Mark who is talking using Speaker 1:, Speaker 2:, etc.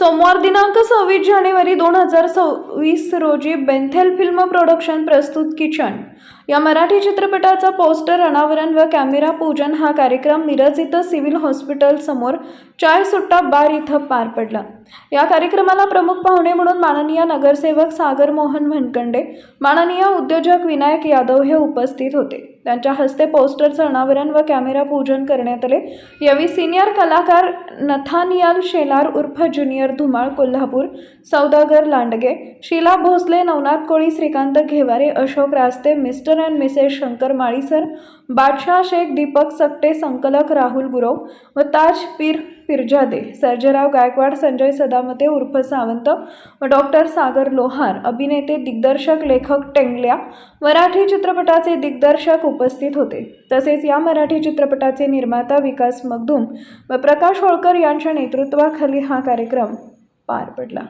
Speaker 1: सोमवार दिनांक 26 जानेवारी 2026 रोजी बेंथेल फिल्म प्रोडक्शन प्रस्तुत किचन या मराठी चित्रपटाचा पोस्टर अनावरण व कॅमेरा पूजन हा कार्यक्रम मिरज इथं सिव्हिल हॉस्पिटल समोर चाय सुट्टा बार इथं पार पडला। या कार्यक्रमाला प्रमुख पाहुणे म्हणून माननीय नगरसेवक सागर मोहन भनकंडे, माननीय उद्योजक विनायक यादव हे उपस्थित होते। त्यांच्या हस्ते पोस्टरचं अनावरण व कॅमेरा पूजन करण्यात आले। यावेळी सिनियर कलाकार नथानियल शेलार उर्फ junior Dhumal Kolhapur, Saudagar Landge, Sheela Bhosale, Navnath Koli, Shrikant Ghevare, Ashok Raste, mister and missus Shankar माळीसर, बादशाह शेख, दीपक सकटे, संकलक राहुल गुरव व ताज पीर पिरजादे, सर्जेराव गायकवाड, संजय सदामते उर्फ सावंत व डॉक्टर सागर लोहार, अभिनेते, दिग्दर्शक, लेखक टेंगल्या, मराठी चित्रपटाचे दिग्दर्शक उपस्थित होते। तसेच या मराठी चित्रपटाचे निर्माता विकास मगदूम व प्रकाश होळकर यांच्या नेतृत्वाखाली हा कार्यक्रम पार पडला।